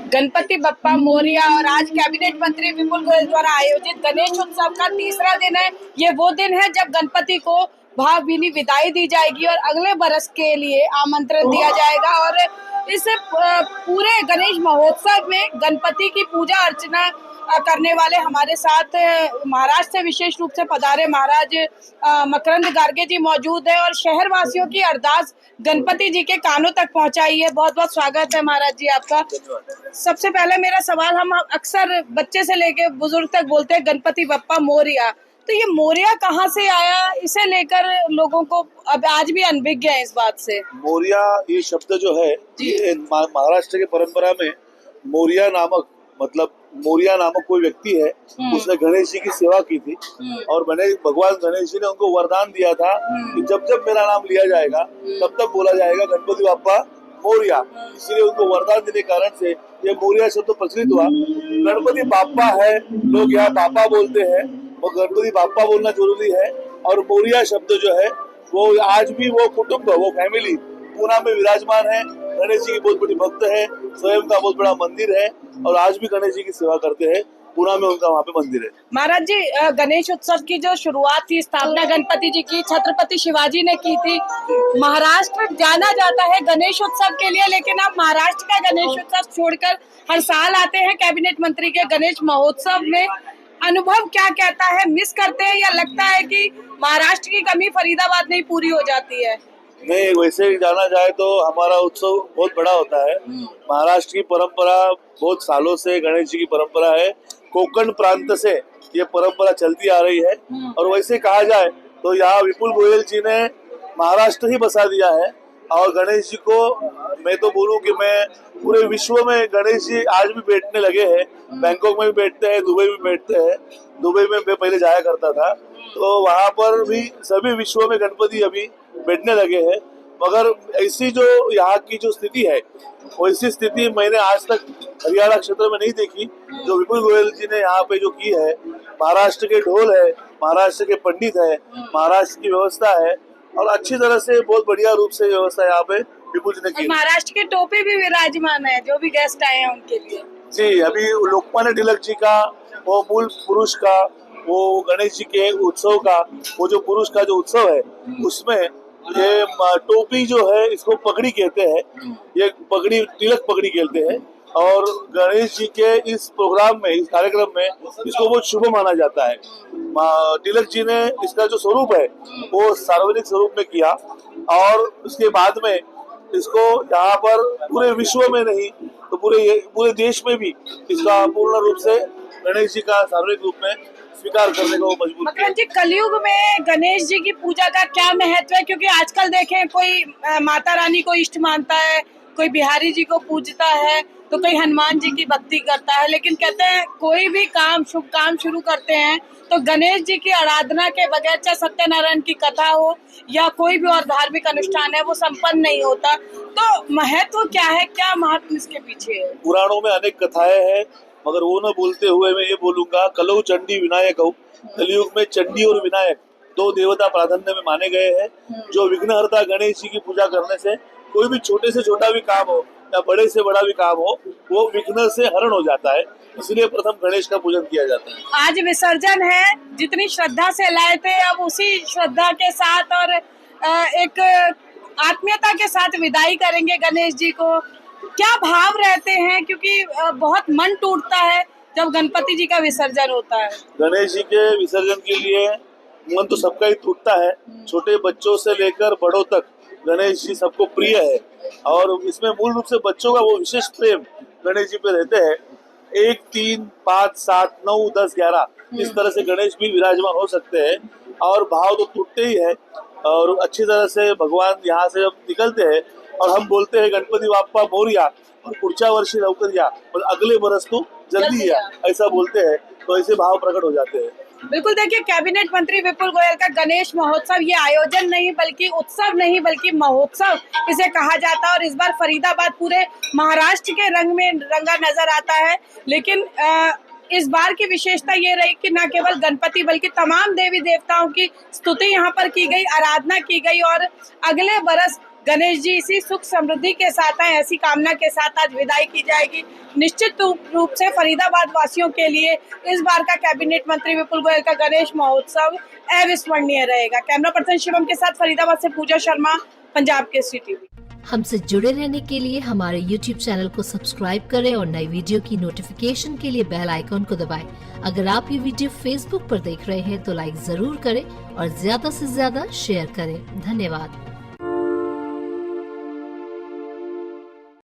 गणपति बप्पा मोरिया और आज कैबिनेट मंत्री विपुल गोयल द्वारा आयोजित गणेश उत्सव का तीसरा दिन है। ये वो दिन है जब गणपति को भावभीनी विदाई दी जाएगी और अगले बरस के लिए आमंत्रण दिया जाएगा। और इस पूरे गणेश महोत्सव में गणपति की पूजा अर्चना करने वाले हमारे साथ महाराष्ट्र से विशेष रूप से पधारे महाराज मकरंद गार्गे जी मौजूद है और शहर वासियों की अरदास गणपति जी के कानों तक पहुंचाई है। बहुत बहुत स्वागत है महाराज जी आपका। सबसे पहले मेरा सवाल, हम अक्सर बच्चे से लेके बुजुर्ग तक बोलते हैं गणपति बप्पा मोरिया, तो ये मोरिया कहाँ से आया, इसे लेकर लोगों को अब आज भी अनभिज्ञ है इस बात से। मोरिया ये शब्द जो है ये महाराष्ट्र की परंपरा में मोरिया नामक कोई व्यक्ति है, उसने गणेश जी की सेवा की थी और भगवान गणेश जी ने उनको वरदान दिया था कि जब जब मेरा नाम लिया जाएगा तब तब बोला जाएगा गणपति बाप्पा मोरिया। इसीलिए उनको वरदान देने के कारण से ये मोरिया शब्द प्रचलित हुआ। गणपति बाप्पा है, लोग यहाँ बापा बोलते हैं, वो गणपति बाप्पा बोलना जरूरी है। और मोरिया शब्द जो है वो आज भी वो कुटुंब, वो फैमिली पूना में विराजमान है। गणेश जी की बहुत बड़ी भक्त है, स्वयं का बहुत बड़ा मंदिर है और आज भी गणेश जी की सेवा करते हैं। पूना में उनका वहाँ पे मंदिर है। महाराज जी, गणेश उत्सव की जो शुरुआत थी, स्थापना गणपति जी की छत्रपति शिवाजी ने की थी। महाराष्ट्र जाना जाता है गणेश उत्सव के लिए, लेकिन आप महाराष्ट्र का गणेश उत्सव छोड़कर हर साल आते हैं कैबिनेट मंत्री के गणेश महोत्सव में। अनुभव क्या कहता है, मिस करते हैं या लगता है कि महाराष्ट्र की कमी फरीदाबाद में ही पूरी हो जाती है? नहीं, वैसे जाना जाए तो हमारा उत्सव बहुत बड़ा होता है। महाराष्ट्र की परंपरा बहुत सालों से, गणेश जी की परंपरा है, कोकण प्रांत से ये परंपरा चलती आ रही है। और वैसे कहा जाए तो यहाँ विपुल गोयल जी ने महाराष्ट्र ही बसा दिया है। और गणेश जी को मैं तो बोलूं कि मैं पूरे विश्व में गणेश जी आज भी बैठने लगे हैं। बैंकॉक में भी बैठते हैं, दुबई में बैठते हैं। दुबई में मैं पहले जाया करता था, तो वहाँ पर भी सभी विश्व में गणपति अभी बैठने लगे हैं। मगर ऐसी जो यहाँ की जो स्थिति है, वैसी स्थिति मैंने आज तक हरियाणा क्षेत्र में नहीं देखी जो विपुल गोयल जी ने यहाँ पे जो की है। महाराष्ट्र के ढोल है, महाराष्ट्र के पंडित है, महाराष्ट्र की व्यवस्था है और अच्छी तरह से बहुत बढ़िया रूप से व्यवस्था यहाँ पे विपुल जी ने की। महाराष्ट्र के टोपी भी विराजमान है, जो भी गेस्ट आए हैं उनके लिए। जी, अभी लोकमान्य तिलक जी का वो मूल पुरुष का, वो गणेश जी के उत्सव का, वो जो पुरुष का जो उत्सव है उसमें ये टोपी जो है इसको पगड़ी कहते हैं। ये पगड़ी तिलक पगड़ी कहते हैं और गणेश जी के इस प्रोग्राम में, इस कार्यक्रम में इसको बहुत शुभ माना जाता है। तिलक जी ने इसका जो स्वरूप है वो सार्वजनिक स्वरूप में किया और उसके बाद में इसको यहाँ पर पूरे विश्व में नहीं तो पूरे देश में भी इसका पूर्ण रूप से गणेश जी का सार्वजनिक रूप में स्वीकार करने को मजबूर किया। मतलब जी, कलयुग में गणेश जी की पूजा का क्या महत्व है? क्योंकि आजकल देखें, कोई माता रानी को इष्ट मानता है, कोई बिहारी जी को पूजता है, तो कोई हनुमान जी की भक्ति करता है। लेकिन कहते हैं कोई भी काम, शुभ काम शुरू करते हैं तो गणेश जी की आराधना के बगैर, चाहे सत्यनारायण की कथा हो या कोई भी और धार्मिक अनुष्ठान है, वो संपन्न नहीं होता। तो महत्व क्या है, क्या महत्व इसके पीछे है? पुराणों में अनेक कथाएं हैं, मगर वो न बोलते हुए मैं ये बोलूंगा, कलौ चंडी विनायक हो। कलयुग में चंडी और विनायक दो देवता प्राधान्य में माने गए हैं। जो विघ्नहर्ता गणेश जी की पूजा करने से कोई भी छोटे से छोटा भी काम हो या बड़े से बड़ा भी काम हो, वो विघ्न से हरण हो जाता है। इसलिए प्रथम गणेश का पूजन किया जाता है। आज विसर्जन है, जितनी श्रद्धा से लाए थे, अब उसी श्रद्धा के साथ और एक आत्मीयता के साथ विदाई करेंगे गणेश जी को। क्या भाव रहते हैं, क्योंकि बहुत मन टूटता है जब गणपति जी का विसर्जन होता है? गणेश जी के विसर्जन के लिए मन तो सबका ही टूटता है, छोटे बच्चों से लेकर बड़ों तक गणेश जी सबको प्रिय है। और इसमें मूल रूप से बच्चों का वो विशेष प्रेम गणेश जी पे रहते हैं। 1, 3, 5, 7, 9, 10, 11 इस तरह से गणेश भी विराजमान हो सकते हैं और भाव तो टूटते ही है। और अच्छी तरह से भगवान यहाँ से जब निकलते हैं और हम बोलते हैं गणपति बाप्पा मोरिया और पुढच्या वर्षी लवकर या, और अगले बरस तो जल्दी या, ऐसा बोलते हैं, तो ऐसे भाव प्रकट हो जाते हैं। बिल्कुल, देखिए, कैबिनेट मंत्री विपुल गोयल का गणेश महोत्सव ये आयोजन नहीं बल्कि उत्सव नहीं बल्कि महोत्सव इसे कहा जाता है। और इस बार फरीदाबाद पूरे महाराष्ट्र के रंग में रंगा नजर आता है। लेकिन इस बार की विशेषता ये रही कि न केवल गणपति बल्कि तमाम देवी देवताओं की स्तुति यहाँ पर की गई, आराधना की गई और अगले बरस गणेश जी इसी सुख समृद्धि के साथ आए, ऐसी कामना के साथ आज विदाई की जाएगी। निश्चित रूप से फरीदाबाद वासियों के लिए इस बार का कैबिनेट मंत्री विपुल गोयल का गणेश महोत्सव अविस्मरणीय रहेगा। कैमरा पर्सन शिवम के साथ फरीदाबाद से पूजा शर्मा, पंजाब केसरी टीवी। हमसे जुड़े रहने के लिए हमारे YouTube चैनल को सब्सक्राइब करें और नई वीडियो की नोटिफिकेशन के लिए बेल आइकॉन को दबाएं। अगर आप ये वीडियो Facebook पर देख रहे हैं तो लाइक जरूर करें और ज्यादा से ज्यादा शेयर करें। धन्यवाद।